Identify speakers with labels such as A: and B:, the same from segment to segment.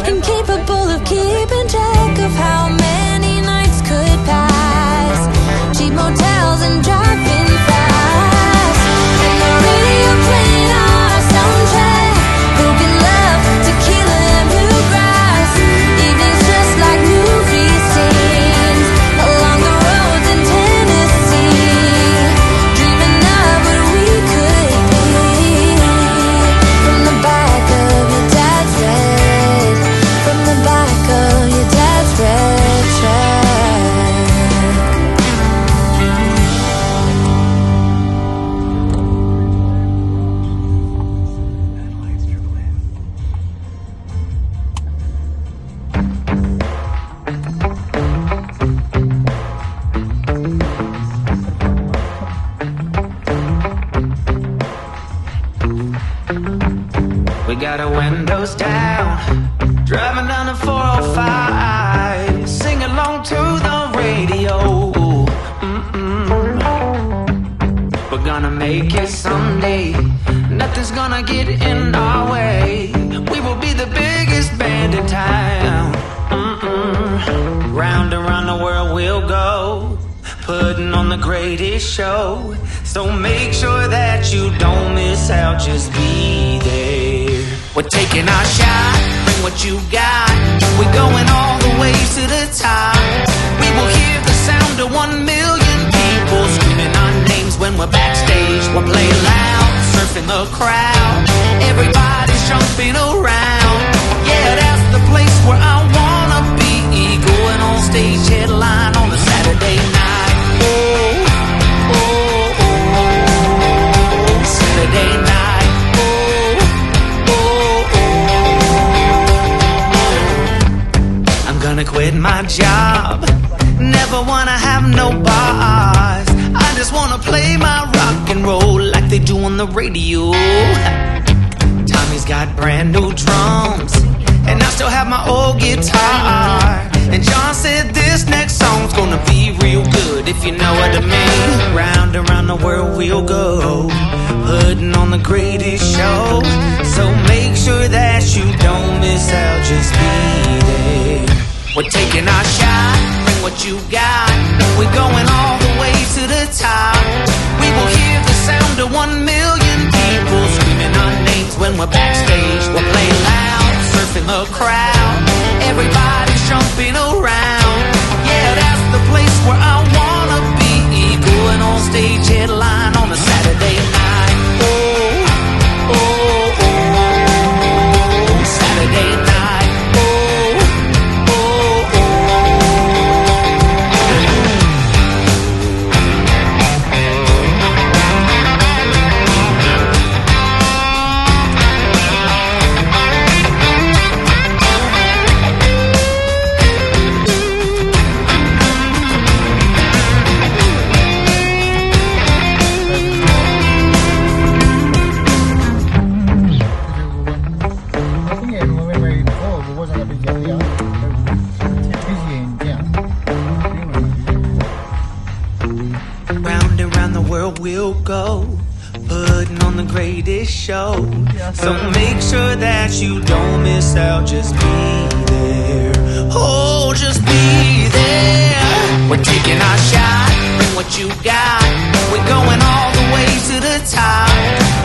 A: incapable of keeping track of how many nights could pass. Cheap motels and driving fast, and the radio playing our soundtrack. Broken love, tequila and bluegrass. Evenings just like movie scenes along the roads in Tennessee, dreaming of what we could be. From the back of your dad's red, from the back of your dad's red truck.
B: We got our windows down, driving down the 405, sing along to the radio. We're gonna make it someday, nothing's gonna get in our way. We will be the biggest band in town. Round and round the world we'll go, putting on the greatest show. So make sure that you don't miss out, just be there. We're taking our shot, bring what you got. We're going all the way to the top. We will hear the sound of 1 million people screaming our names when we're backstage. We'll play loud, surfing the crowd. Everybody's jumping around. Yeah, that's the place where I wanna be. Going on stage, headline on a Saturday night. Oh, oh, oh, Saturday night. I'm gonna quit my job, never wanna have no boss. I just wanna play my rock and roll like they do on the radio. Tommy's got brand new drums, and I still have my old guitar. And John said this next song's gonna be real good, if you know what I mean. Round and round the world we'll go, putting on the greatest show. So make sure that you don't miss out, just be there. We're taking our shot, bring what you got. We're going all the way to the top. We will hear the sound of 1 million people screaming our names when we're backstage. We're playing loud, surfing the crowd. Everybody's jumping around. Yeah, that's the place where I wanna be. Going on stage, headline on a Saturday night. Oh, oh, oh, Saturday night. We'll go, putting on the greatest show. So make sure that you don't miss out, just be there. Oh, just be there. We're taking our shot, bring what you got. We're going all the way to the top.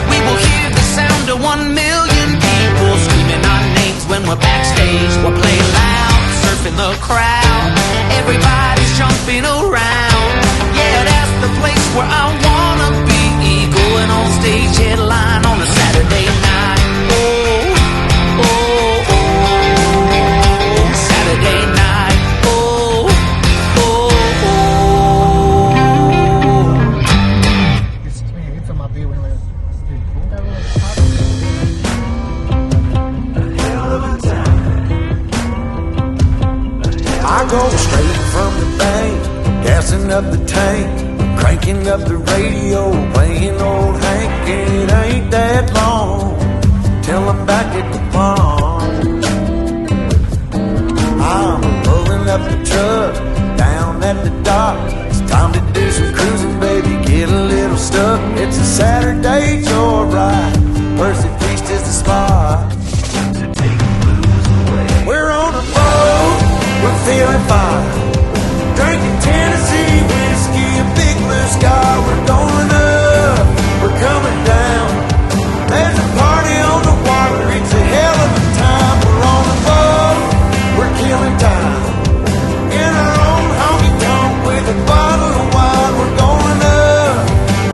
B: We will hear the sound of 1 million people screaming our names when we're backstage. We'll play loud, surfing the crowd. Everybody's jumping around. Yeah, that's the place where I wanna be. Going on stage, headline on a Saturday night. Oh, oh, oh, Saturday night. Oh, oh,
C: I go straight from the bank, gassing up the tank, cranking up the radio, playing old Hank. It ain't that long till I'm back at the pond. I'm pulling up the truck down at the dock. It's time to do some cruising, baby, get a little stuck. It's a Saturday joyride, Percy Feast is the spot to take the blues away. feeling fine.